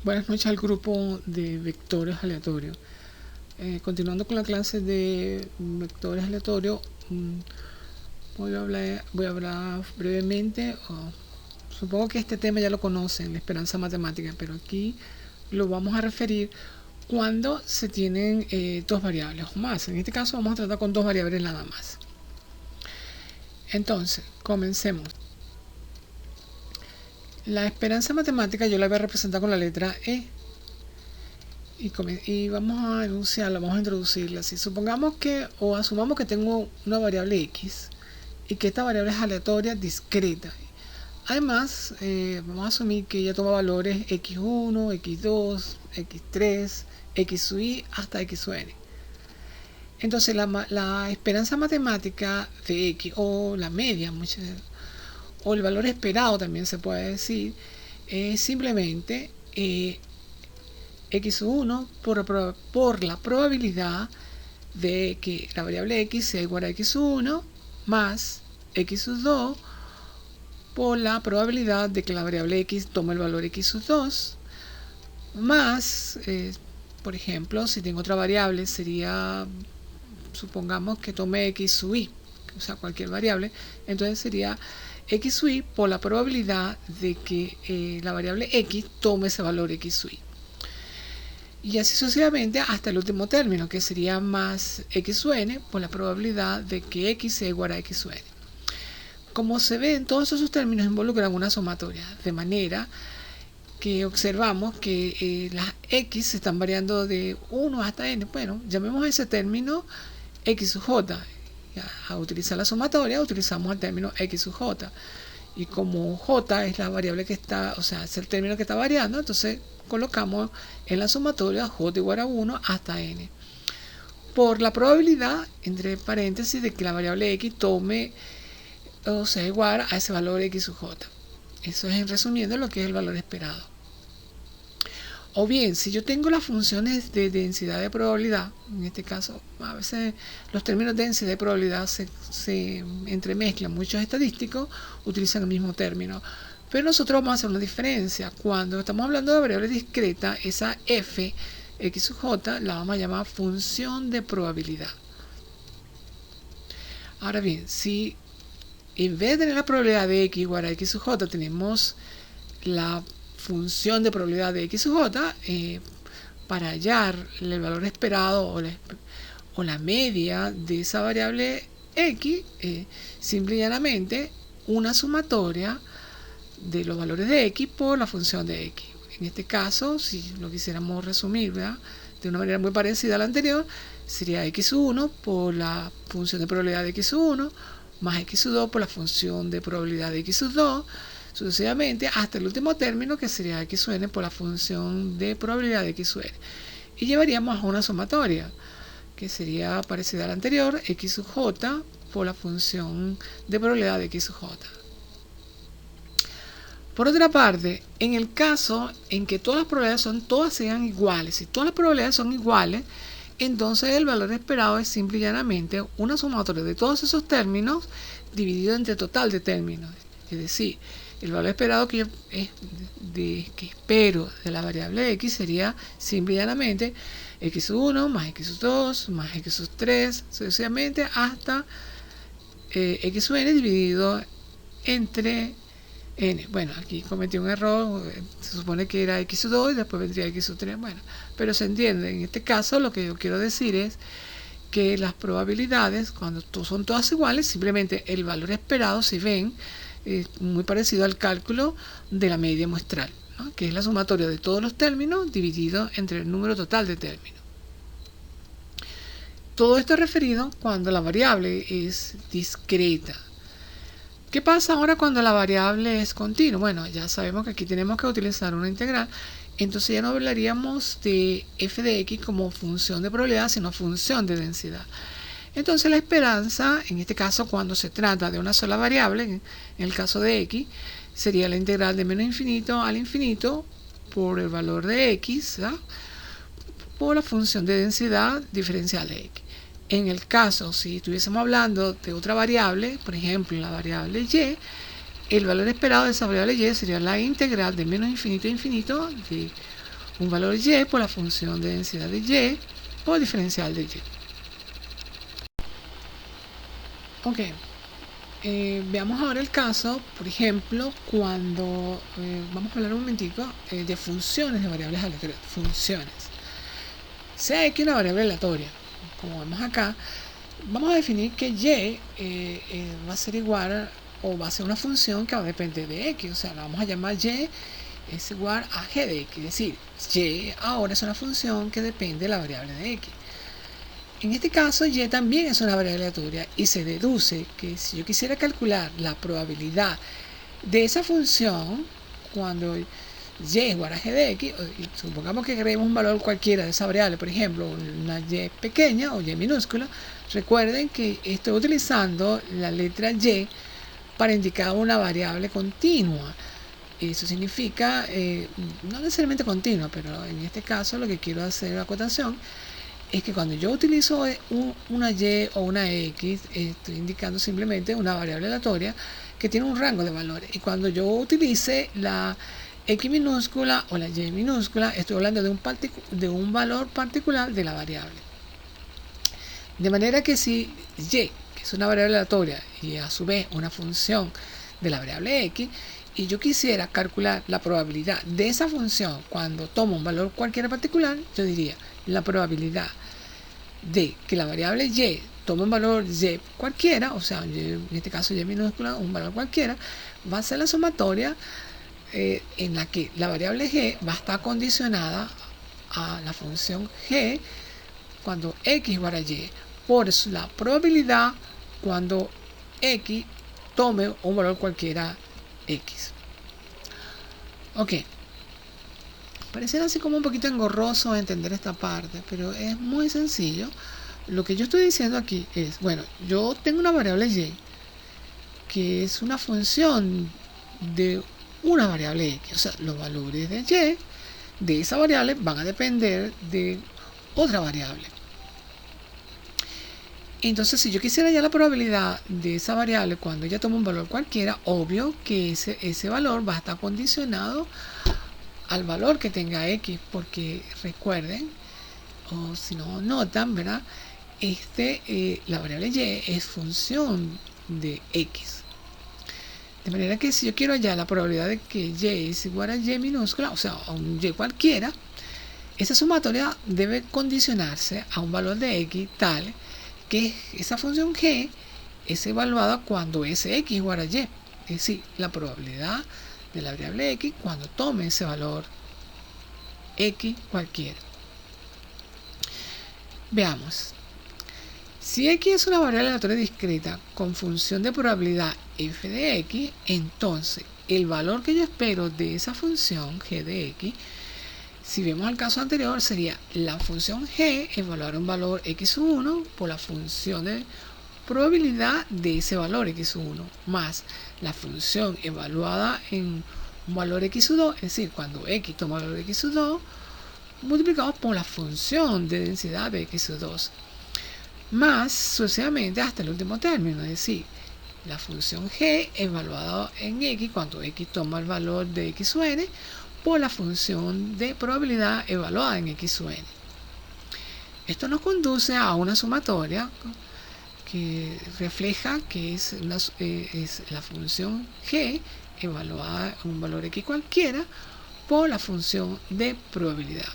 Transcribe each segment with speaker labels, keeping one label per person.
Speaker 1: Buenas noches al grupo de vectores aleatorios. Continuando con la clase de vectores aleatorios, voy a hablar brevemente. Supongo que este tema ya lo conocen, la esperanza matemática, pero aquí lo vamos a referir cuando se tienen dos variables o más. En este caso vamos a tratar con dos variables nada más. Entonces, comencemos. La esperanza matemática yo la voy a representar con la letra E. Y vamos a enunciarla, vamos a introducirla así. Supongamos que, o asumamos que tengo una variable X y que esta variable es aleatoria, discreta. Además, vamos a asumir que ella toma valores X1, X2, X3, X sub I hasta X sub N. Entonces la esperanza matemática de X, o la media, o el valor esperado también se puede decir, es simplemente X1 por la probabilidad de que la variable X sea igual a X1 más X2 por la probabilidad de que la variable X tome el valor X2 más, por ejemplo, si tengo otra variable sería, supongamos que tome X sub I, o sea cualquier variable, entonces sería X sub I por la probabilidad de que la variable X tome ese valor X sub I. Y así sucesivamente hasta el último término, que sería más X sub N por la probabilidad de que X sea igual a X sub N. Como se ve, en todos esos términos involucran una sumatoria, de manera que observamos que las X se están variando de 1 hasta N. Bueno, llamemos a ese término X sub J. A utilizar la sumatoria utilizamos el término X sub J. Y como J es la variable que está, o sea, es el término que está variando, entonces colocamos en la sumatoria J igual a 1 hasta N. Por la probabilidad, entre paréntesis, de que la variable X tome o sea igual a ese valor X sub J. Eso es en resumiendo lo que es el valor esperado. O bien, si yo tengo las funciones de densidad de probabilidad, en este caso, a veces los términos de densidad de probabilidad se entremezclan. Muchos estadísticos utilizan el mismo término. Pero nosotros vamos a hacer una diferencia. Cuando estamos hablando de variable discreta, esa f, X sub J, la vamos a llamar función de probabilidad. Ahora bien, si en vez de tener la probabilidad de X igual a X sub J, tenemos la función de probabilidad de X sub J, para hallar el valor esperado o la media de esa variable X, simple y llanamente una sumatoria de los valores de X por la función de X. En este caso, si lo quisiéramos resumir, ¿verdad?, de una manera muy parecida a la anterior, sería X1 por la función de probabilidad de X1 más X2 por la función de probabilidad de X2, sucesivamente hasta el último término, que sería X sub N por la función de probabilidad de X sub N. Y llevaríamos a una sumatoria, que sería parecida a la anterior, X sub J por la función de probabilidad de X sub J. Por otra parte, en el caso en que todas las probabilidades todas sean iguales, si todas las probabilidades son iguales, entonces el valor esperado es simple y llanamente una sumatoria de todos esos términos dividido entre total de términos. Es decir, el valor esperado que espero de la variable X sería simple y llanamente X1 más X2 más X3, sucesivamente hasta X sub N dividido entre N. Bueno, aquí cometí un error, se supone que era X2 y después vendría X3, bueno, pero se entiende. En este caso lo que yo quiero decir es que las probabilidades, cuando son todas iguales, simplemente el valor esperado, si ven, es muy parecido al cálculo de la media muestral, ¿no?, que es la sumatoria de todos los términos dividido entre el número total de términos. Todo esto es referido cuando la variable es discreta. ¿Qué pasa ahora cuando la variable es continua? Bueno, ya sabemos que aquí tenemos que utilizar una integral, entonces ya no hablaríamos de f de x como función de probabilidad, sino función de densidad. Entonces la esperanza, en este caso cuando se trata de una sola variable, en el caso de x, sería la integral de menos infinito al infinito por el valor de x, ¿verdad?, por la función de densidad diferencial de x. En el caso, si estuviésemos hablando de otra variable, por ejemplo la variable y, el valor esperado de esa variable y sería la integral de menos infinito a infinito de un valor y por la función de densidad de y por diferencial de y. Ok, veamos ahora el caso, por ejemplo, cuando vamos a hablar un momentico de funciones de variables aleatorias. Funciones. Sea x una variable aleatoria, como vemos acá, vamos a definir que y va a ser igual o va a ser una función que va a depender de x, o sea, la vamos a llamar y es igual a g de x, es decir, y ahora es una función que depende de la variable de x. En este caso, y también es una variable aleatoria y se deduce que si yo quisiera calcular la probabilidad de esa función cuando y es igual a g de x, y supongamos que queremos un valor cualquiera de esa variable, por ejemplo, una y pequeña o y minúscula, recuerden que estoy utilizando la letra y para indicar una variable continua. Eso significa, no necesariamente continua, pero en este caso lo que quiero hacer la acotación es que cuando yo utilizo una y o una x, estoy indicando simplemente una variable aleatoria que tiene un rango de valores. Y cuando yo utilice la x minúscula o la y minúscula, estoy hablando de un valor particular de la variable. De manera que si y, que es una variable aleatoria y a su vez una función de la variable x, y yo quisiera calcular la probabilidad de esa función cuando tomo un valor cualquiera particular, yo diría la probabilidad de que la variable y tome un valor y cualquiera, o sea, en este caso y minúscula, un valor cualquiera, va a ser la sumatoria en la que la variable g va a estar condicionada a la función g cuando x igual a y por la probabilidad cuando x tome un valor cualquiera x. Ok, pareciera así como un poquito engorroso entender esta parte, pero es muy sencillo. Lo que yo estoy diciendo aquí es, bueno, yo tengo una variable y que es una función de una variable x, o sea, los valores de y de esa variable van a depender de otra variable. Entonces, si yo quisiera hallar la probabilidad de esa variable cuando ella toma un valor cualquiera, obvio que ese valor va a estar condicionado al valor que tenga x, porque recuerden, o si no notan, ¿verdad? La variable y es función de x. De manera que si yo quiero hallar la probabilidad de que y es igual a y minúscula, o sea, a un y cualquiera, esa sumatoria debe condicionarse a un valor de x tal que esa función g es evaluada cuando ese x igual a y. Es decir, la probabilidad de la variable x cuando tome ese valor x cualquiera. Veamos. Si x es una variable aleatoria discreta con función de probabilidad f de x, entonces el valor que yo espero de esa función g de x, si vemos el caso anterior, sería la función g evaluar un valor x1 por la función de probabilidad de ese valor x1 más la función evaluada en un valor x2, es decir, cuando x toma el valor x2 multiplicado por la función de densidad de x2 más sucesivamente hasta el último término, es decir, la función g evaluada en x cuando x toma el valor de x o n por la función de probabilidad evaluada en x o n. Esto nos conduce a una sumatoria que refleja que es la función g evaluada en un valor x cualquiera por la función de probabilidad.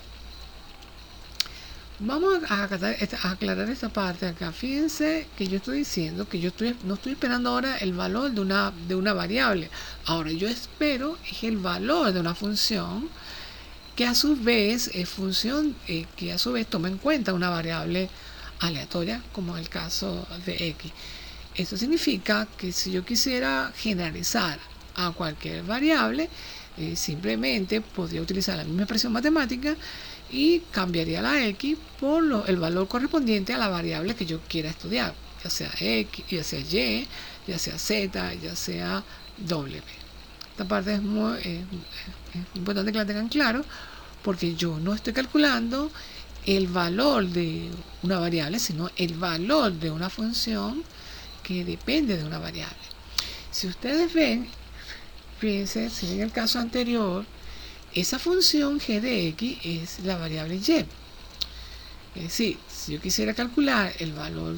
Speaker 1: Vamos a aclarar esta parte acá. Fíjense que yo estoy diciendo que no estoy esperando ahora el valor de una variable. Ahora yo espero es el valor de una función que a su vez es función que a su vez toma en cuenta una variable aleatoria, como en el caso de x. Esto significa que si yo quisiera generalizar a cualquier variable, simplemente podría utilizar la misma expresión matemática y cambiaría la x por el valor correspondiente a la variable que yo quiera estudiar, ya sea x, ya sea y, ya sea z, ya sea w. Esta parte es muy importante que la tengan claro, porque yo no estoy calculando el valor de una variable, sino el valor de una función que depende de una variable. Si ustedes ven, fíjense, si en el caso anterior esa función g de x es la variable y. Es decir, si yo quisiera calcular el valor,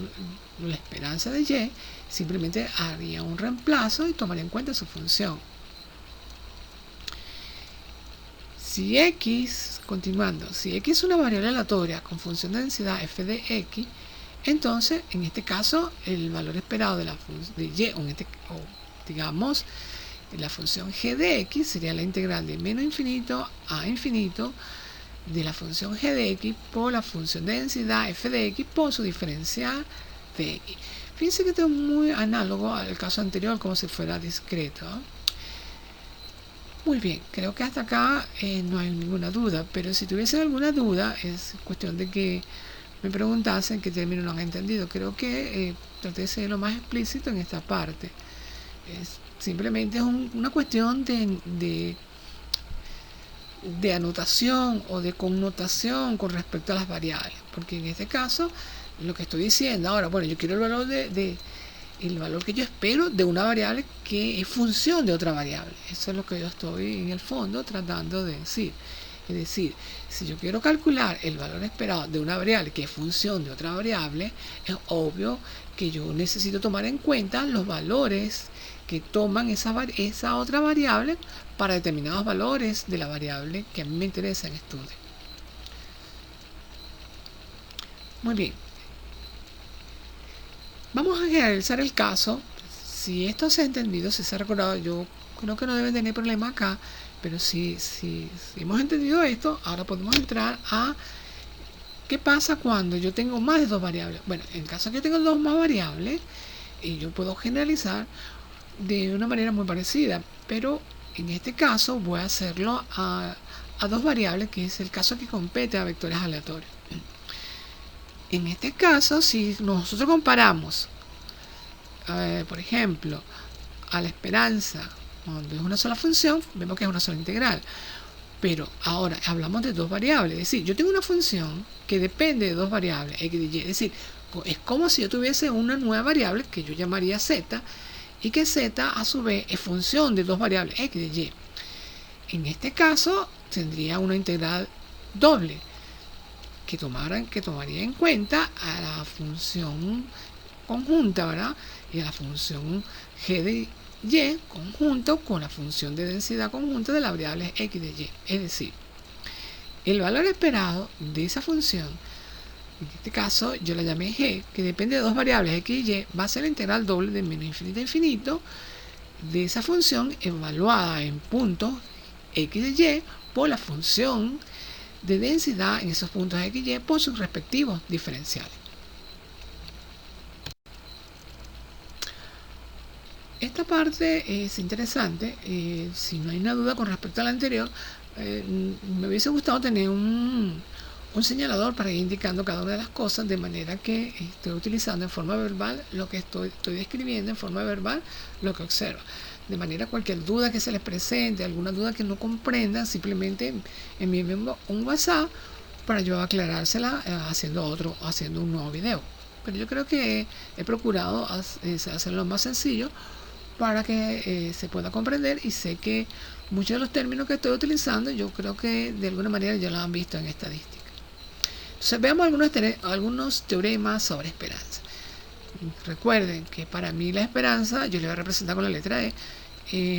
Speaker 1: la esperanza de y, simplemente haría un reemplazo y tomaría en cuenta su función. Si x, continuando, si x es una variable aleatoria con función de densidad f de x, entonces, en este caso, el valor esperado de la función de y, o digamos, la función g de x sería la integral de menos infinito a infinito de la función g de x por la función de densidad f de x por su diferencial de x. Fíjense que esto es muy análogo al caso anterior, como si fuera discreto. Muy bien, creo que hasta acá no hay ninguna duda, pero si tuviese alguna duda es cuestión de que me preguntasen qué término no han entendido. Creo que traté de ser lo más explícito en esta parte. Simplemente es una cuestión de anotación o de connotación con respecto a las variables, porque en este caso lo que estoy diciendo ahora, bueno, yo quiero el valor el valor que yo espero de una variable que es función de otra variable. Eso es lo que yo estoy en el fondo tratando de decir. Es decir, si yo quiero calcular el valor esperado de una variable que es función de otra variable, es obvio que yo necesito tomar en cuenta los valores que toman esa otra variable para determinados valores de la variable que a mí me interesa en estudio. Muy bien. Vamos a generalizar el caso. Si esto se ha entendido, si se ha recordado, yo creo que no deben tener problema acá, pero si hemos entendido esto, ahora podemos entrar a qué pasa cuando yo tengo más de dos variables. Bueno, en caso que yo tenga dos más variables, y yo puedo generalizar de una manera muy parecida, pero en este caso voy a hacerlo a dos variables, que es el caso que compete a vectores aleatorios. En este caso, si nosotros comparamos, por ejemplo, a la esperanza, cuando es una sola función, vemos que es una sola integral. Pero ahora hablamos de dos variables, es decir, yo tengo una función que depende de dos variables, x y y, es decir, es como si yo tuviese una nueva variable que yo llamaría z, y que z a su vez es función de dos variables, x y y. En este caso tendría una integral doble, que tomaría en cuenta a la función conjunta, ¿verdad? Y a la función g de y conjunto con la función de densidad conjunta de las variables x de y. Es decir, el valor esperado de esa función, en este caso yo la llamé g, que depende de dos variables x y y, va a ser la integral doble de menos infinito a infinito de esa función evaluada en puntos x de y por la función de densidad en esos puntos x y por sus respectivos diferenciales. Esta parte es interesante. Si no hay una duda con respecto a la anterior, me hubiese gustado tener un señalador para ir indicando cada una de las cosas, de manera que estoy utilizando en forma verbal lo que estoy describiendo en forma verbal lo que observo. De manera, cualquier duda que se les presente, alguna duda que no comprendan, simplemente envíenme un WhatsApp para yo aclarársela haciendo un nuevo video. Pero yo creo que he procurado hacerlo lo más sencillo para que se pueda comprender, y sé que muchos de los términos que estoy utilizando yo creo que de alguna manera ya lo han visto en estadística. Entonces veamos algunos teoremas sobre esperanza. Recuerden que para mí la esperanza yo la voy a representar con la letra E.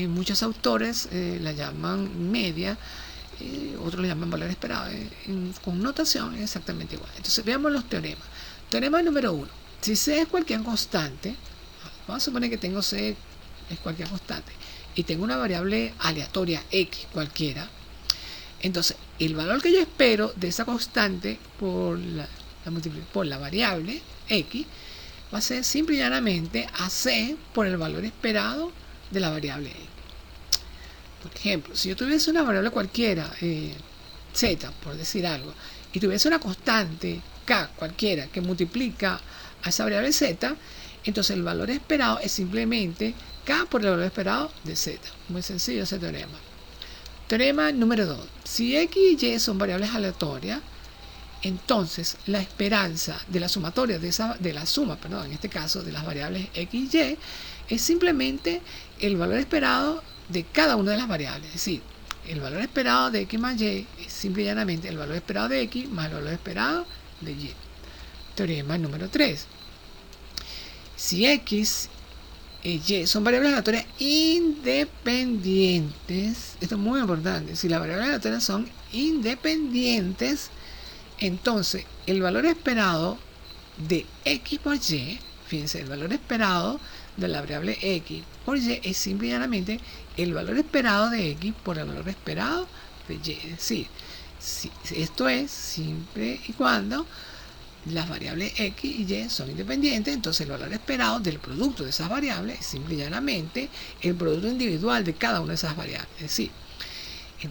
Speaker 1: Muchos autores la llaman media, otros la llaman valor esperado. Con notación es exactamente igual. Entonces veamos los teoremas. Teorema número 1. Si C es cualquier constante, vamos a suponer que tengo C es cualquier constante y tengo una variable aleatoria x cualquiera, entonces el valor que yo espero de esa constante por la variable x va a ser simple y llanamente AC por el valor esperado de la variable x. Por ejemplo, si yo tuviese una variable cualquiera, z, por decir algo, y tuviese una constante k cualquiera que multiplica a esa variable z, entonces el valor esperado es simplemente k por el valor esperado de z. Muy sencillo ese teorema. Teorema número 2. Si x y y son variables aleatorias, entonces la esperanza de la sumatoria en este caso de las variables x y y, es simplemente el valor esperado de cada una de las variables. Es decir, El valor esperado de x más y es simple y llanamente el valor esperado de x más el valor esperado de y. Teorema número 3. Si x y son variables aleatorias independientes, esto es muy importante, si las variables aleatorias son independientes, entonces el valor esperado de x por y, fíjense, el valor esperado de la variable x por y es simple y llanamente el valor esperado de x por el valor esperado de y. Es decir, esto es siempre y cuando las variables x y y son independientes, entonces el valor esperado del producto de esas variables es simple y llanamente el producto individual de cada una de esas variables. Es decir, el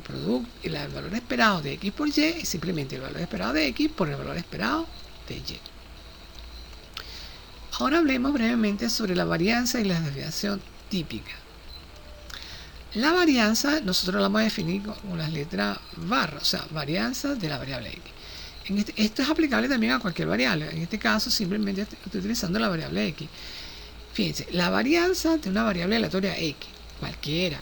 Speaker 1: valor esperado de x por y es simplemente el valor esperado de x por el valor esperado de y. Ahora hablemos brevemente sobre la varianza y la desviación típica. La varianza nosotros la vamos a definir con las letras barra, o sea, varianza de la variable x. Esto es aplicable también a cualquier variable. En este caso simplemente estoy utilizando la variable x. Fíjense, la varianza de una variable aleatoria x, cualquiera,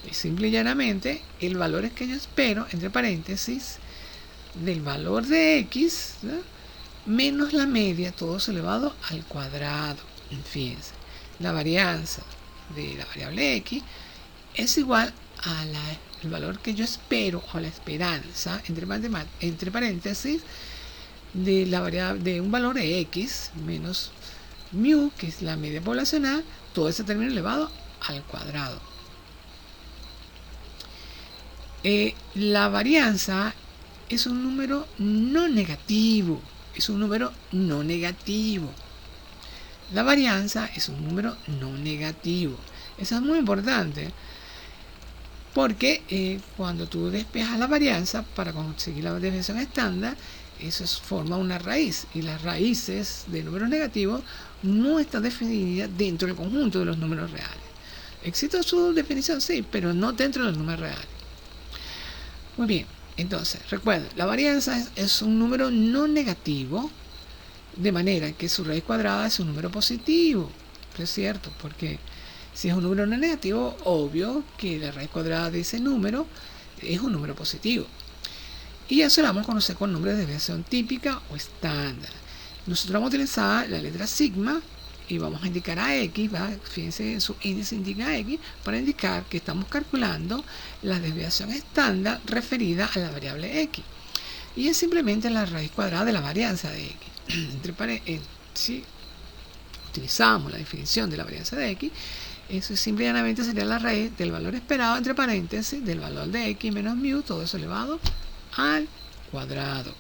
Speaker 1: es simple y llanamente el valor que yo espero, entre paréntesis, del valor de x, ¿no?, menos la media, todo eso elevado al cuadrado. Fíjense, la varianza de la variable x es igual a el valor que yo espero, o la esperanza, entre paréntesis, de la variable de un valor de x menos mu, que es la media poblacional, todo ese término elevado al cuadrado. La varianza es un número no negativo. Es un número no negativo. La varianza es un número no negativo. Eso es muy importante, porque cuando tú despejas la varianza para conseguir la desviación estándar, eso forma una raíz, y las raíces de números negativos no están definidas dentro del conjunto de los números reales. Existe su definición, sí, pero no dentro de los números reales. Muy bien, entonces recuerden, la varianza es un número no negativo, de manera que su raíz cuadrada es un número positivo. Es cierto, porque si es un número no negativo, obvio que la raíz cuadrada de ese número es un número positivo. Y eso lo vamos a conocer con nombres de desviación típica o estándar. Nosotros vamos a utilizar la letra sigma y vamos a indicar a x, fíjense, su índice indica a x, para indicar que estamos calculando la desviación estándar referida a la variable x. Y es simplemente la raíz cuadrada de la varianza de x. Si utilizamos la definición de la varianza de x, eso simplemente sería la raíz del valor esperado, entre paréntesis, del valor de x menos mu, todo eso elevado al cuadrado.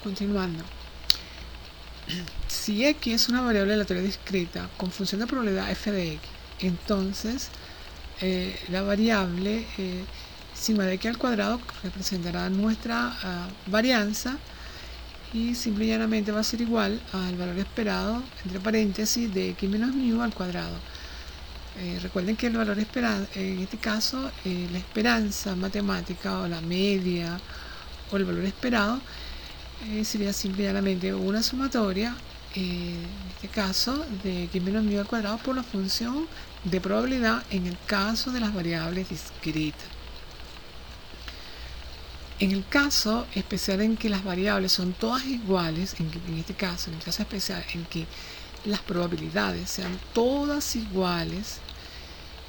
Speaker 1: Continuando. Si x es una variable aleatoria discreta con función de probabilidad f de x, entonces la variable sigma de x al cuadrado representará nuestra varianza, y simple y llanamente va a ser igual al valor esperado, entre paréntesis, de x menos mu al cuadrado. Recuerden que el valor esperado, en este caso, la esperanza matemática o la media o el valor esperado sería simple y llanamente una sumatoria, en este caso, de x menos mu al cuadrado por la función de probabilidad en el caso de las variables discretas. En el caso especial en que las variables son todas iguales, en el caso especial en que las probabilidades sean todas iguales,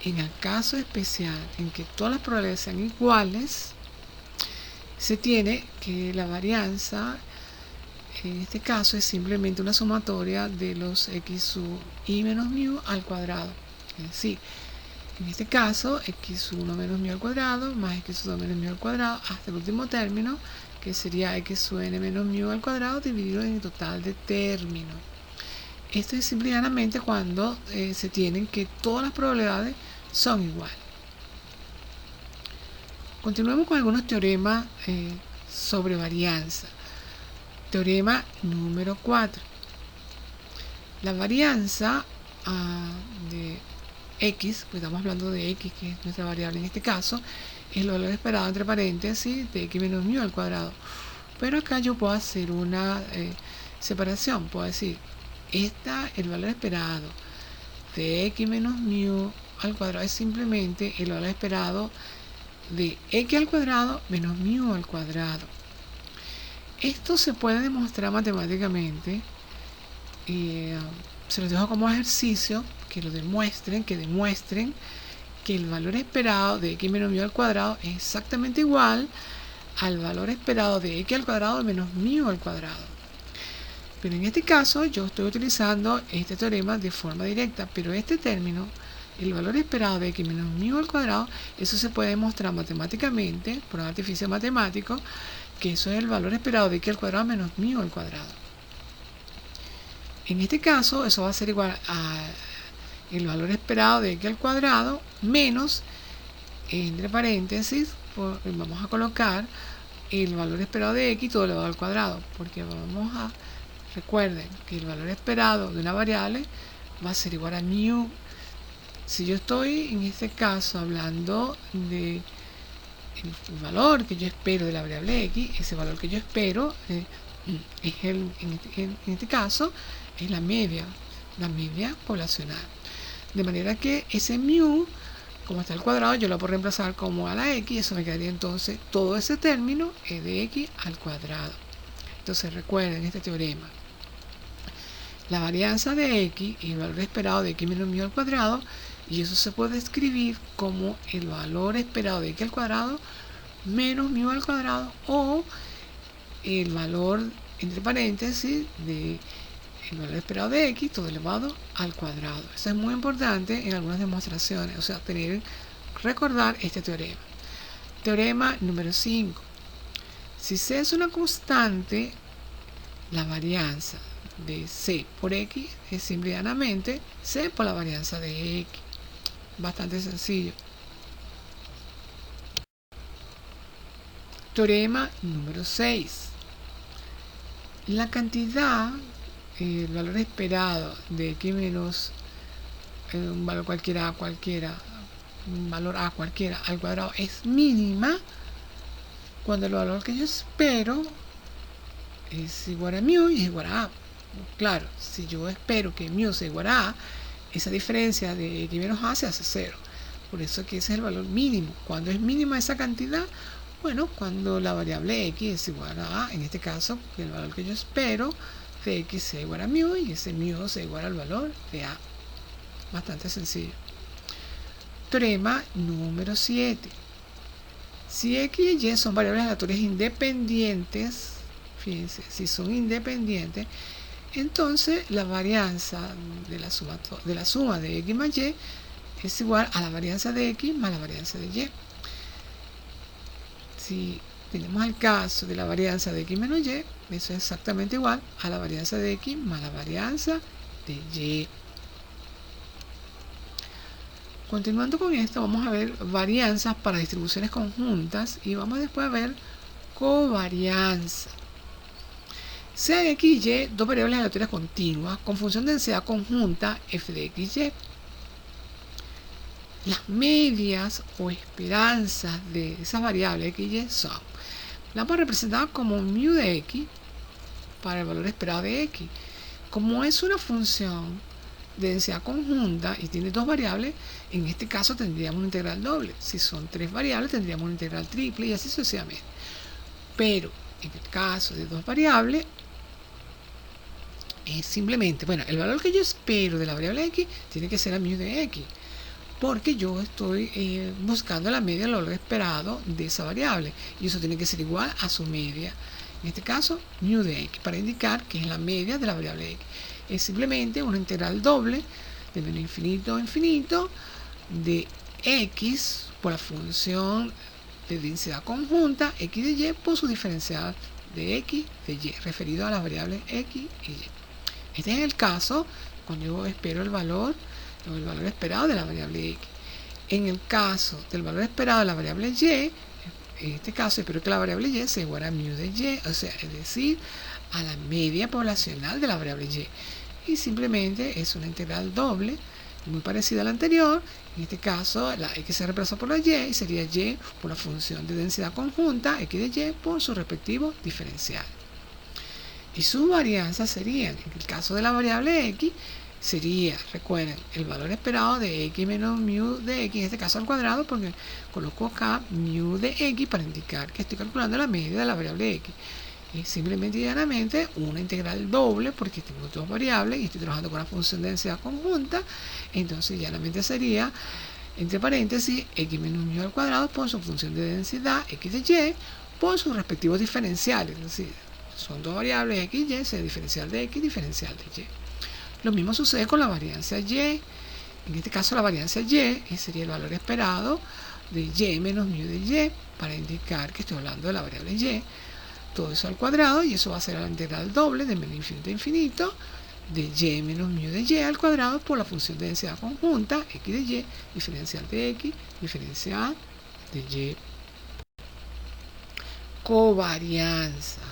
Speaker 1: en el caso especial en que todas las probabilidades sean iguales, se tiene que la varianza, en este caso, es simplemente una sumatoria de los x sub i menos mu al cuadrado. Es decir, en este caso, x1 menos mu al cuadrado más x2 menos mu al cuadrado hasta el último término, que sería x sub n menos mu al cuadrado dividido en el total de términos. Esto es simplemente cuando se tienen que todas las probabilidades son iguales. Continuemos con algunos teoremas sobre varianza. Teorema número 4. La varianza de x, pues estamos hablando de x, que es nuestra variable en este caso, es el valor esperado, entre paréntesis, de x menos mu al cuadrado. Pero acá yo puedo hacer una separación, puedo decir, el valor esperado de x menos mu al cuadrado es simplemente el valor esperado de x al cuadrado menos mu al cuadrado. Esto se puede demostrar matemáticamente. Se los dejo como ejercicio, que demuestren que el valor esperado de x menos mu al cuadrado es exactamente igual al valor esperado de x al cuadrado menos mu al cuadrado. Pero en este caso yo estoy utilizando este teorema de forma directa, pero este término, el valor esperado de x menos mu al cuadrado, eso se puede demostrar matemáticamente, por un artificio matemático, que eso es el valor esperado de x al cuadrado menos mu al cuadrado. En este caso, eso va a ser igual a el valor esperado de x al cuadrado menos, entre paréntesis, vamos a colocar el valor esperado de x todo elevado al cuadrado, porque recuerden que el valor esperado de una variable va a ser igual a mu. Si yo estoy en este caso hablando de el valor que yo espero de la variable x, ese valor que yo espero es en este caso es la media poblacional. De manera que ese mu, como está al cuadrado, yo lo puedo reemplazar como a la x, eso me quedaría entonces, todo ese término es de x al cuadrado. Entonces recuerden este teorema. La varianza de x y el valor esperado de x menos mu al cuadrado, y eso se puede escribir como el valor esperado de x al cuadrado menos mu al cuadrado, o el valor, entre paréntesis, de el valor esperado de x todo elevado al cuadrado. Eso es muy importante en algunas demostraciones, o sea, recordar este teorema. Teorema número 5. Si c es una constante, la varianza de c por x es simplemente c por la varianza de x. Bastante sencillo. Teorema número 6. La cantidad, el valor esperado de x menos un valor cualquiera, un valor a cualquiera al cuadrado es mínima cuando el valor que yo espero es igual a mu y es igual a a. Claro, si yo espero que mu sea igual a esa diferencia de x menos a se hace 0. Por eso que ese es el valor mínimo. ¿Cuándo es mínima esa cantidad? Bueno, cuando la variable x es igual a, en este caso, el valor que yo espero de x sea igual a mu y ese mu sea igual al valor de a. Bastante sencillo. Teorema número 7. Si x y y son variables aleatorias independientes, fíjense, si son independientes, entonces la varianza de la suma de x más y es igual a la varianza de x más la varianza de y. Si tenemos el caso de la varianza de x menos y, eso es exactamente igual a la varianza de x más la varianza de y. Continuando con esto, vamos a ver varianzas para distribuciones conjuntas y vamos después a ver covarianza. Sean x y y dos variables aleatorias continuas con función de densidad conjunta f de x y. Las medias o esperanzas de esas variables x y y son, la vamos a representar como mu de x para el valor esperado de x. Como es una función de densidad conjunta y tiene dos variables, en este caso tendríamos una integral doble. Si son tres variables tendríamos una integral triple y así sucesivamente. Pero en el caso de dos variables es simplemente, bueno, el valor que yo espero de la variable x tiene que ser a mu de x, porque yo estoy buscando la media del valor esperado de esa variable y eso tiene que ser igual a su media, en este caso mu de x, para indicar que es la media de la variable x. Es simplemente una integral doble de menos infinito a infinito de x por la función de densidad conjunta x de y por su diferencial de x de y, referido a las variables x y y. Este es el caso cuando yo espero el valor esperado de la variable x. En el caso del valor esperado de la variable y, en este caso espero que la variable y sea igual a mu de y, o sea, es decir, a la media poblacional de la variable y. Y simplemente es una integral doble, muy parecida a la anterior. En este caso, la x se reemplaza por la y sería y por la función de densidad conjunta, x de y, por su respectivo diferencial. Y sus varianzas serían, en el caso de la variable x, sería, recuerden, el valor esperado de x menos mu de x, en este caso al cuadrado, porque coloco acá mu de x para indicar que estoy calculando la media de la variable x. Es simplemente y llanamente una integral doble, porque tengo dos variables y estoy trabajando con una función de densidad conjunta. Entonces llanamente sería, entre paréntesis, x menos mu al cuadrado por su función de densidad x de y por sus respectivos diferenciales. Es decir, son dos variables x y, y, sea diferencial de x, diferencial de y. Lo mismo sucede con la variancia y. En este caso la variancia y sería el valor esperado de y menos mu de y, para indicar que estoy hablando de la variable y. Todo eso al cuadrado, y eso va a ser la integral doble de menos infinito a infinito de y menos mu de y al cuadrado por la función de densidad conjunta x de y, diferencial de x, diferencial de y. Covarianza.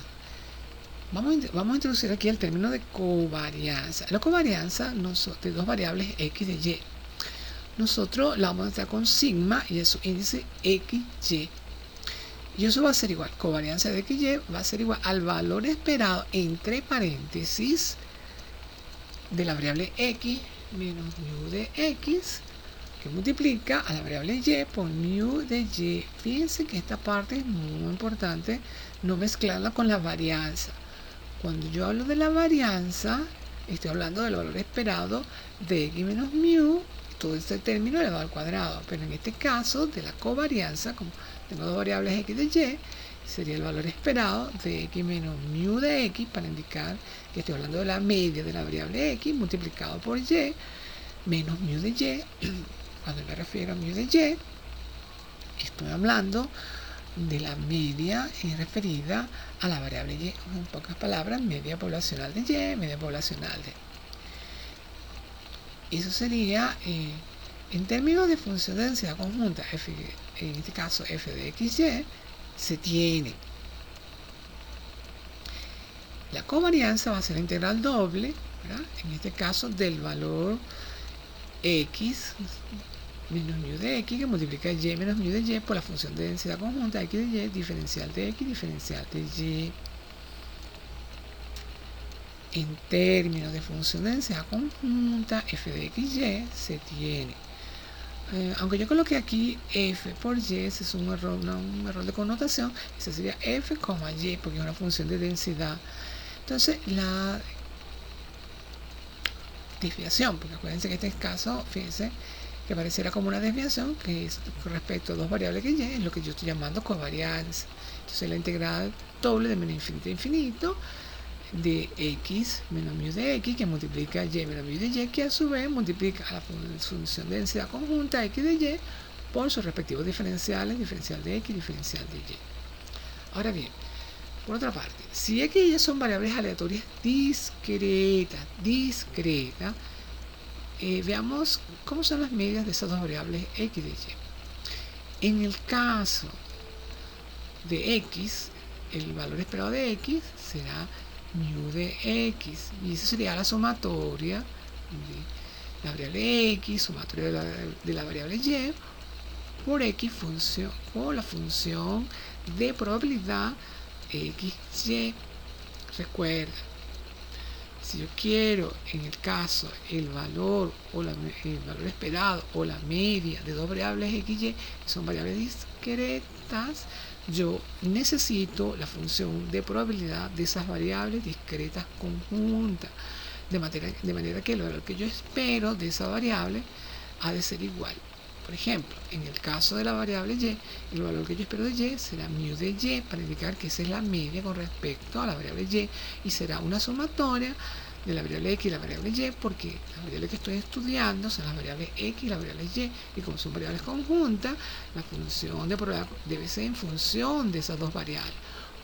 Speaker 1: Vamos a introducir aquí el término de covarianza. La covarianza de dos variables x de y. Nosotros la vamos a estar con sigma y es su índice xy. Y eso va a ser igual, covarianza de xy va a ser igual al valor esperado, entre paréntesis, de la variable x menos mu de x, que multiplica a la variable y por mu de y. Fíjense que esta parte es muy importante, no mezclarla con la varianza. Cuando yo hablo de la varianza, estoy hablando del valor esperado de x menos mu, todo este término elevado al cuadrado. Pero en este caso, de la covarianza, como tengo dos variables x de y, sería el valor esperado de x menos mu de x, para indicar que estoy hablando de la media de la variable x multiplicado por y, menos mu de y. Cuando me refiero a mu de y, estoy hablando de la media referida a la variable y, en pocas palabras, media poblacional de y, media poblacional de. Eso sería, en términos de función de densidad conjunta, f, en este caso f de xy, se tiene. La covarianza va a ser la integral doble, ¿verdad? En este caso del valor x menos mu de x, que multiplica y menos mu de y por la función de densidad conjunta x de y, diferencial de x, diferencial de y. En términos de función de densidad conjunta, f de xy se tiene. Aunque yo coloqué aquí f por y, ese es un error de connotación. Ese sería f, y, porque es una función de densidad. Entonces, la desviación, porque acuérdense que en este caso, fíjense, que pareciera como una desviación, que es con respecto a dos variables que y, es lo que yo estoy llamando covarianza. Entonces, la integral doble de menos infinito a infinito de x menos mu de x, que multiplica y menos mu de y, que a su vez multiplica a la función de densidad conjunta x de y por sus respectivos diferenciales, diferencial de x, diferencial de y. Ahora bien, por otra parte, si x y y son variables aleatorias discretas, veamos cómo son las medias de esas dos variables x de y. En el caso de x, el valor esperado de x será mu de x, y eso sería la sumatoria de la variable x, sumatoria de la variable y, por x por la función de probabilidad xy. Recuerda, si yo quiero, en el caso, el valor esperado o la media de dos variables x y, que son variables discretas, yo necesito la función de probabilidad de esas variables discretas conjuntas, de manera que el valor que yo espero de esa variable ha de ser igual. Por ejemplo, en el caso de la variable y, el valor que yo espero de y será mu de y, para indicar que esa es la media con respecto a la variable y será una sumatoria de la variable x y la variable y, porque las variables que estoy estudiando son las variables x y las variables y como son variables conjuntas, la función de probabilidad debe ser en función de esas dos variables.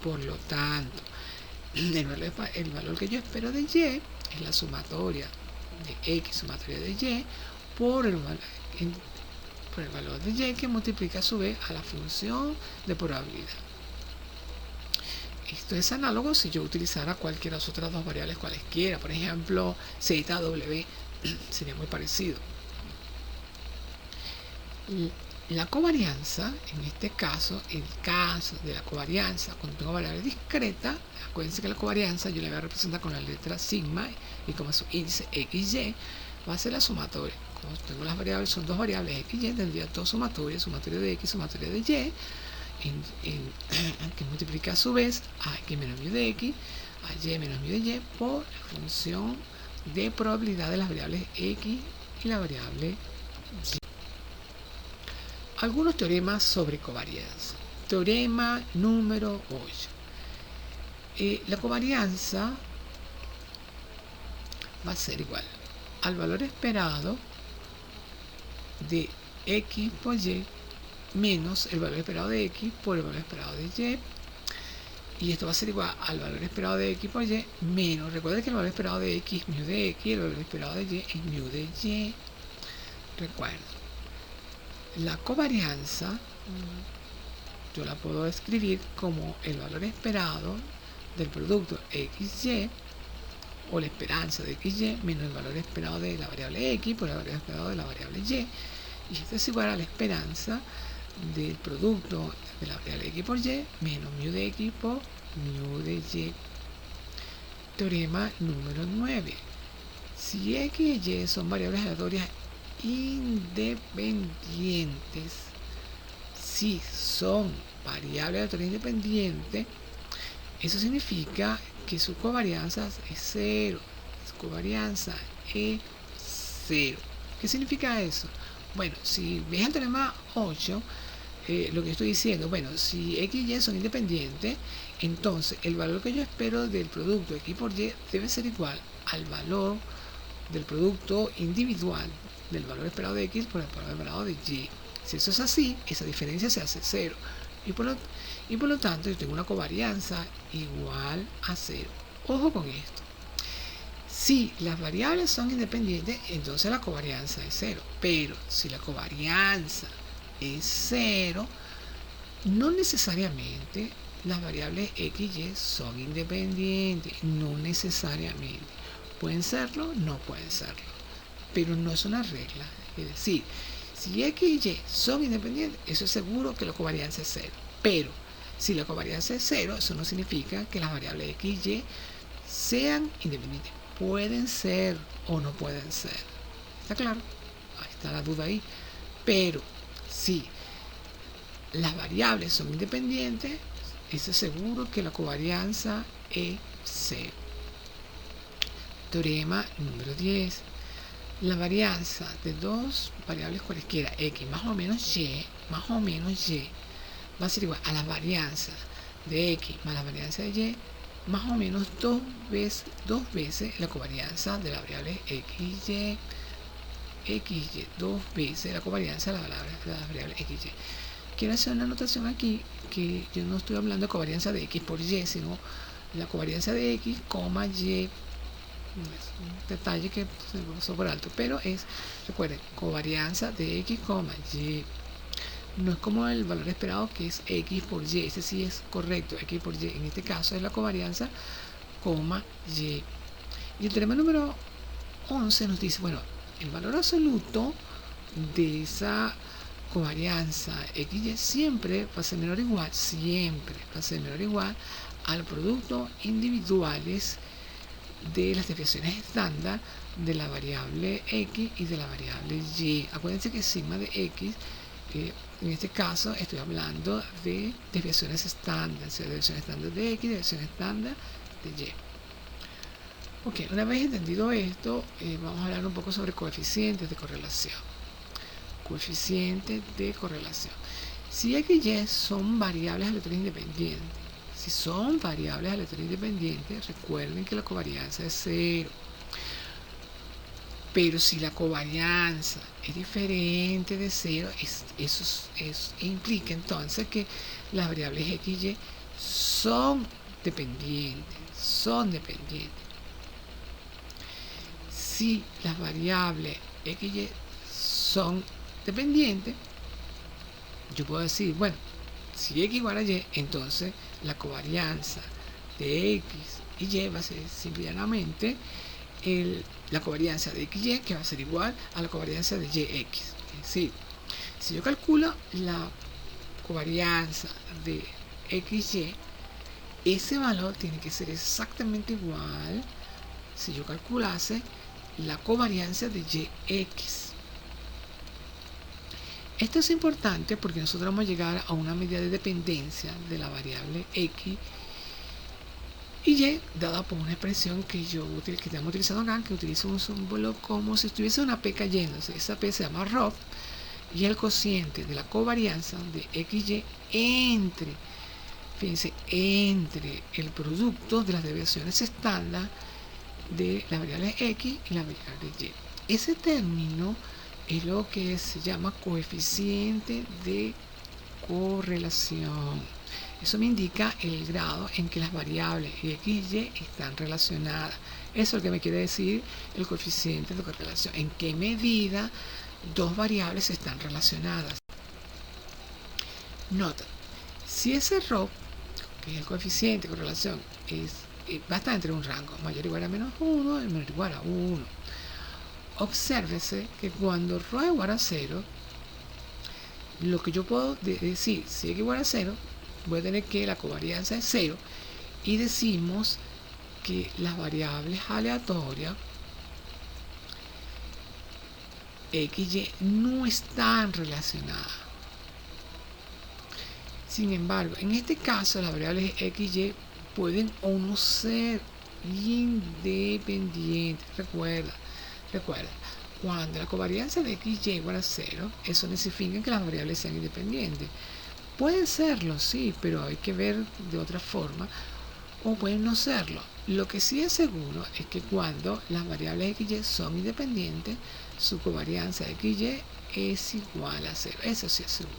Speaker 1: Por lo tanto, el valor que yo espero de y es la sumatoria de x, sumatoria de y, por el valor de y, que multiplica a su vez a la función de probabilidad. Esto es análogo si yo utilizara cualquiera de las otras dos variables cualesquiera, por ejemplo z, w, sería muy parecido. La covarianza, en este caso, el caso de la covarianza cuando tengo variable discreta, acuérdense que la covarianza yo la voy a representar con la letra sigma y como su índice XY va a ser la sumatoria. Como tengo las variables, son dos variables X y Y, tendría dos sumatorias, sumatoria de X, sumatoria de Y, que multiplica a su vez a X menos mu de X, a Y menos mu de Y por la función de probabilidad de las variables X y la variable Y. Algunos teoremas sobre covarianza. Teorema número 8. La covarianza va a ser igual al valor esperado de X por Y menos el valor esperado de X por el valor esperado de Y. Y esto va a ser igual al valor esperado de X por Y menos, recuerden que el valor esperado de X es mu de X y el valor esperado de Y es mu de Y. Recuerden. La covarianza yo la puedo escribir como el valor esperado del producto XY o la esperanza de XY menos el valor esperado de la variable X por el valor esperado de la variable Y. Y esto es igual a la esperanza del producto de la variable X por Y menos mu de X por mu de Y. Teorema número 9. Si X y Y son variables aleatorias independientes, si son variables aleatorias independientes, eso significa que su covarianza es 0. Su covarianza es 0. ¿Qué significa eso? Bueno, si ves el teorema 8, lo que estoy diciendo, bueno, si X y Y son independientes, entonces el valor que yo espero del producto X por Y debe ser igual al valor del producto individual del valor esperado de X por el valor esperado de Y. Si eso es así, esa diferencia se hace 0. Y por lo tanto, yo tengo una covarianza igual a 0. Ojo con esto. Si las variables son independientes, entonces la covarianza es 0. Pero si la covarianza es 0, no necesariamente las variables X y Y son independientes. No necesariamente. ¿Pueden serlo? No pueden serlo. Pero no es una regla. Es decir, si X y Y son independientes, eso es seguro que la covarianza es 0. Pero si la covarianza es 0, eso no significa que las variables X y Y sean independientes. Pueden ser o no pueden ser. ¿Está claro? Ahí está la duda ahí. Pero si las variables son independientes, eso es seguro que la covarianza es 0. Teorema número 10. La varianza de dos variables cualesquiera, X más o menos Y, va a ser igual a la varianza de X más la varianza de Y, más o menos dos veces la covarianza de la variable XY, dos veces la covarianza de la variable XY. Quiero hacer una anotación aquí, que yo no estoy hablando de covarianza de X por Y, sino la covarianza de X, Y. Es un detalle que se me pasó por alto, pero es, recuerden, covarianza de X, Y. No es como el valor esperado que es X por Y, ese sí es correcto, X por Y. En este caso es la covarianza, Y. Y el teorema número 11 nos dice, bueno, el valor absoluto de esa covarianza XY siempre va a ser menor o igual, al producto individuales de las desviaciones estándar de la variable X y de la variable Y. Acuérdense que sigma de X, en este caso estoy hablando de desviaciones estándar, o sea, desviación estándar de X, desviación estándar de Y. Ok, una vez entendido esto, vamos a hablar un poco sobre coeficientes de correlación. Coeficientes de correlación. Si X y Y son variables aleatorias independientes, recuerden que la covarianza es 0. Pero si la covarianza es diferente de 0, eso implica entonces que las variables X y Y son dependientes. Si las variables X y Y son dependientes, yo puedo decir, bueno, si X igual a Y, entonces la covarianza de X y Y va a ser simplemente la covarianza de XY, que va a ser igual a la covarianza de YX. Es decir, Si yo calculo la covarianza de XY, ese valor tiene que ser exactamente igual si yo calculase la covarianza de YX. Esto es importante porque nosotros vamos a llegar a una medida de dependencia de la variable X y Y dada por una expresión que estamos utilizando acá, que utiliza un símbolo como si estuviese una P cayéndose. Esa P se llama ROV y el cociente de la covarianza de XY entre, fíjense, entre el producto de las desviaciones estándar de las variables X y la variable Y. Ese término es lo que se llama coeficiente de correlación. Eso me indica el grado en que las variables X y Y están relacionadas. Eso es lo que me quiere decir el coeficiente de correlación. En qué medida dos variables están relacionadas. Nota, si ese ROV, que es el coeficiente de correlación, va a estar entre un rango mayor o igual a menos 1 y menor o igual a 1. Obsérvese que cuando ρ igual a 0, lo que yo puedo decir, si x igual a 0, voy a tener que la covarianza es 0 y decimos que las variables aleatorias X y Y no están relacionadas. Sin embargo, en este caso las variables X y Y pueden o no ser independientes. Recuerda, cuando la covarianza de X y Y igual a 0, eso no significa que las variables sean independientes. Pueden serlo, sí, pero hay que ver de otra forma, o pueden no serlo. Lo que sí es seguro es que cuando las variables X y Y son independientes, su covarianza de X y Y es igual a 0. Eso sí es seguro.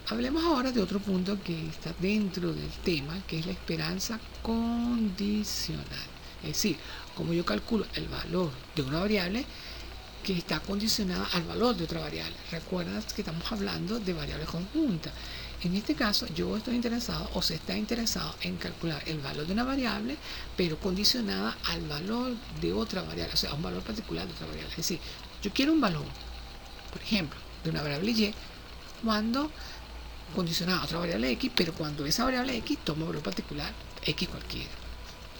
Speaker 1: Hablemos ahora de otro punto que está dentro del tema, que es la esperanza condicional. Es decir, como yo calculo el valor de una variable que está condicionada al valor de otra variable. Recuerda que estamos hablando de variables conjuntas. En este caso, yo estoy interesado o se está interesado en calcular el valor de una variable, pero condicionada al valor de otra variable, o sea, a un valor particular de otra variable. Es decir, yo quiero un valor, por ejemplo, de una variable Y, cuando condicionada a otra variable X, pero cuando esa variable X toma un valor particular, X cualquiera.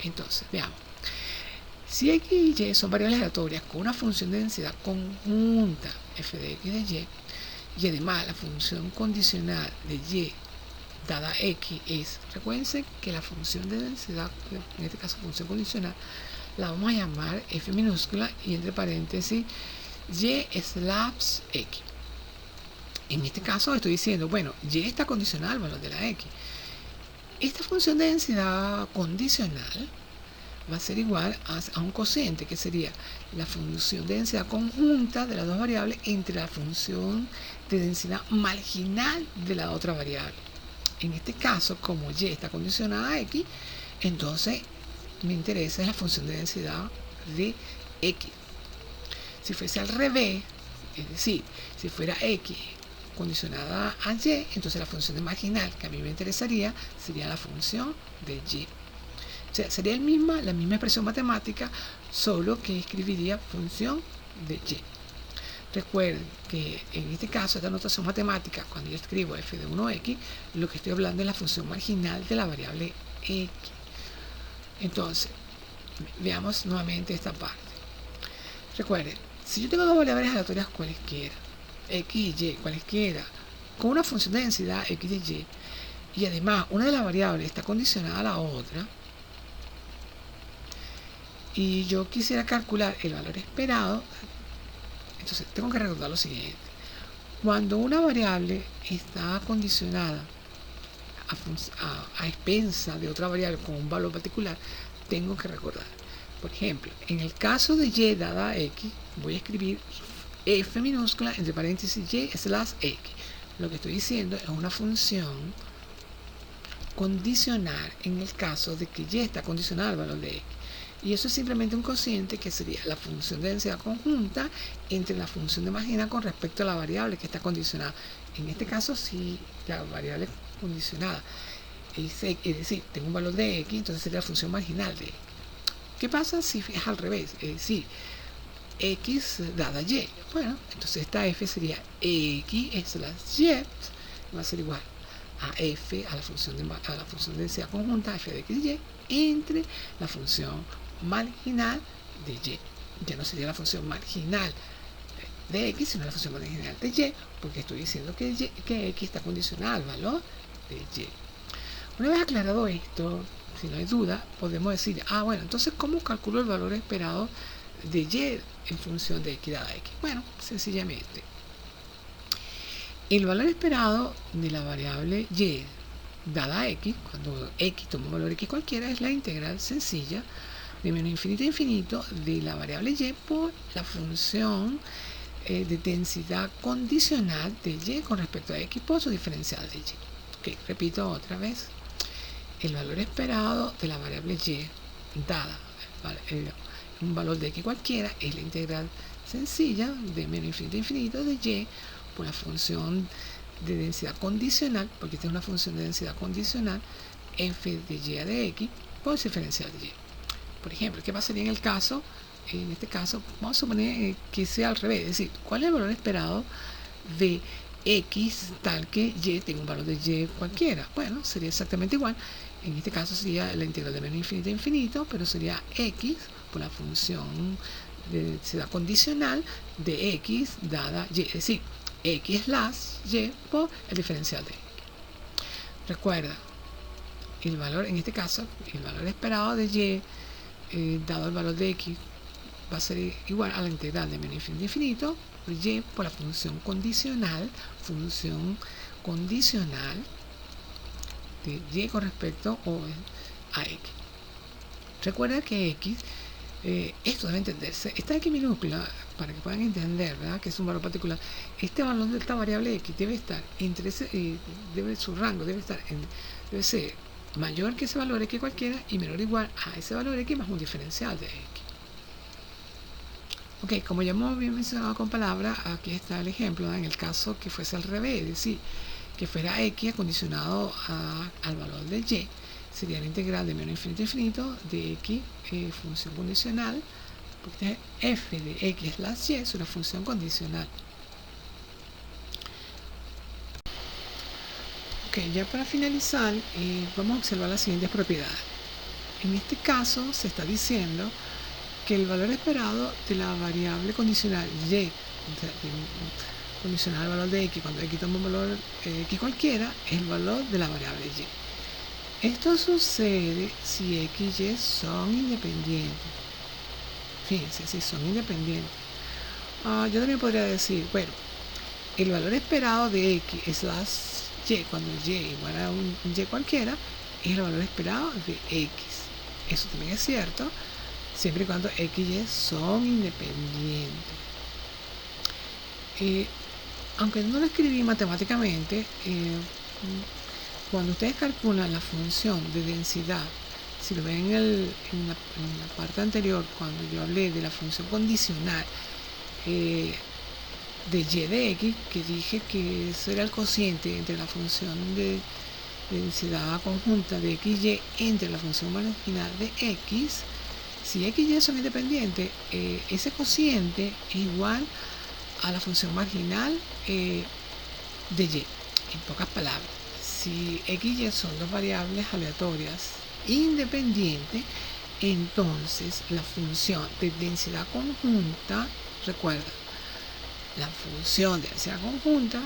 Speaker 1: Entonces, veamos. Si X y Y son variables aleatorias con una función de densidad conjunta f de X de Y, y además la función condicional de Y dada X es, recuérdense que la función de densidad, en este caso función condicional, la vamos a llamar f minúscula y entre paréntesis Y slash X. En este caso estoy diciendo, bueno, Y está condicional al valor de la X. Esta función de densidad condicional va a ser igual a un cociente, que sería la función de densidad conjunta de las dos variables entre la función de densidad marginal de la otra variable. En este caso, como Y está condicionada a X, entonces me interesa la función de densidad de X. Si fuese al revés, es decir, si fuera X condicionada a Y, entonces la función de marginal que a mí me interesaría sería la función de Y. O sea, sería la misma expresión matemática, solo que escribiría función de Y. Recuerden que en este caso, esta notación matemática, cuando yo escribo f de 1x, lo que estoy hablando es la función marginal de la variable x. Entonces, veamos nuevamente esta parte. Recuerden, si yo tengo dos variables aleatorias cualesquiera, x y y cualesquiera, con una función de densidad x de y, y además una de las variables está condicionada a la otra, y yo quisiera calcular el valor esperado, entonces tengo que recordar lo siguiente. Cuando una variable está condicionada a expensa de otra variable con un valor particular, tengo que recordar. Por ejemplo, en el caso de y dada x, voy a escribir f minúscula entre paréntesis y slash x. Lo que estoy diciendo es una función condicional en el caso de que y está condicionada al valor de x. Y eso es simplemente un cociente que sería la función de densidad conjunta entre la función de marginal con respecto a la variable que está condicionada. En este caso, si la variable condicionada es decir, tengo un valor de x, entonces sería la función marginal de x. ¿Qué pasa si es al revés? Es decir, x dada y. Bueno, entonces esta f sería x y, va a ser igual a f, a la función de densidad conjunta, f de x y, entre la función marginal de y. Ya no sería la función marginal de x, sino la función marginal de y, porque estoy diciendo que x está condicional al valor de y. Una vez aclarado esto, si no hay duda, podemos decir, bueno, entonces, ¿cómo calculo el valor esperado de y en función de x dada x? Bueno, sencillamente, el valor esperado de la variable y dada x, cuando x toma un valor x cualquiera, es la integral sencilla de menos infinito a infinito de la variable y por la función de densidad condicional de y con respecto a x por su diferencial de y. Ok, repito otra vez. El valor esperado de la variable y dada un valor de x cualquiera es la integral sencilla de menos infinito a infinito de y por la función de densidad condicional, porque esta es una función de densidad condicional, f de y de x por su diferencial de y. Por ejemplo, ¿qué pasaría en el caso? En este caso, vamos a suponer que sea al revés, es decir, ¿cuál es el valor esperado de x tal que y tenga un valor de y cualquiera? Bueno, sería exactamente igual. En este caso sería la integral de menos infinito a infinito, pero sería x por la función de densidad condicional de x dada y, es decir, x más y por el diferencial de x. Recuerda, el valor, en este caso, el valor esperado de y dado el valor de x va a ser igual a la integral de menos infinito a infinito por y por la función condicional de y con respecto a x. Recuerda que x, esto debe entenderse, esta x minúscula, para que puedan entender, ¿verdad?, que es un valor particular. Este valor de esta variable x debe estar entre su rango debe ser mayor que ese valor x cualquiera y menor o igual a ese valor x más un diferencial de x. Ok, como ya hemos bien mencionado con palabras, aquí está el ejemplo, ¿no?, en el caso que fuese al revés, es decir, que fuera x acondicionado al valor de y, sería la integral de menos infinito a infinito de x, función condicional, porque f de x más y es una función condicional. Ok, ya para finalizar, vamos a observar las siguientes propiedades. En este caso se está diciendo que el valor esperado de la variable condicional y, condicional al valor de x, cuando x toma un valor x cualquiera, es el valor de la variable y. Esto sucede si x y son independientes. Fíjense, si son independientes. Yo también podría decir, bueno, el valor esperado de x es las y, cuando y igual a un y cualquiera, es el valor esperado de x. Eso también es cierto, siempre y cuando x y y son independientes. Aunque no lo escribí matemáticamente, cuando ustedes calculan la función de densidad, si lo ven en la parte anterior, cuando yo hablé de la función condicional de y de x, que dije que eso era el cociente entre la función de densidad conjunta de x y entre la función marginal de x, si x y y son independientes, ese cociente es igual a la función marginal de y. En pocas palabras, si x y y son dos variables aleatorias independientes, entonces la función de densidad conjunta, recuerda, la función de densidad conjunta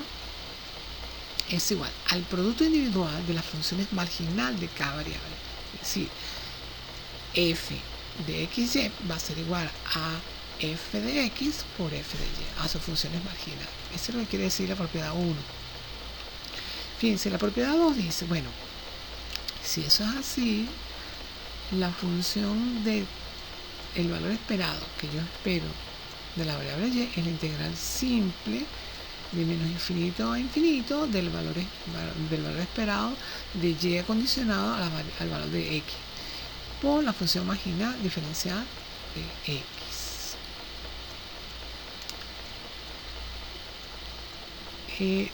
Speaker 1: es igual al producto individual de las funciones marginal de cada variable. Es decir, f de x y va a ser igual a f de x por f de y, a sus funciones marginales. Eso es lo que quiere decir la propiedad 1. Fíjense, la propiedad 2 dice, bueno, si eso es así, la función de el valor esperado que yo espero de la variable y es la integral simple de menos infinito a infinito del valor esperado de y acondicionado al valor de x por la función marginal diferencial de x.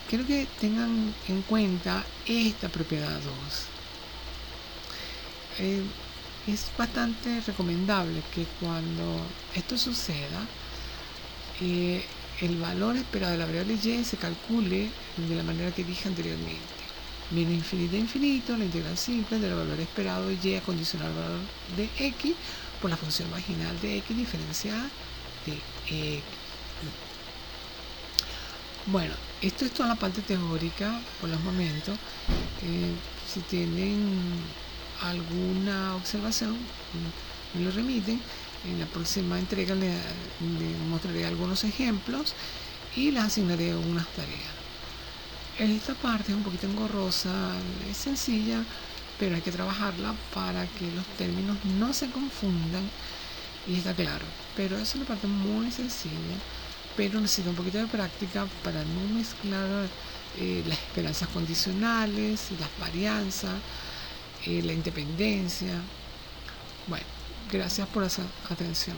Speaker 1: Quiero que tengan en cuenta esta propiedad 2. Es bastante recomendable que cuando esto suceda, el valor esperado de la variable y se calcule de la manera que dije anteriormente. Menos infinito a infinito, la integral simple del valor esperado de y acondicional al valor de x por la función marginal de x diferenciada de x. Bueno, esto es toda la parte teórica por los momentos. Si tienen alguna observación, me lo remiten. En la próxima entrega les mostraré algunos ejemplos y les asignaré unas tareas. Esta parte es un poquito engorrosa, es sencilla, pero hay que trabajarla para que los términos no se confundan y está claro. Pero es una parte muy sencilla, pero necesita un poquito de práctica para no mezclar las esperanzas condicionales, las varianzas, la independencia. Bueno, gracias por esa atención.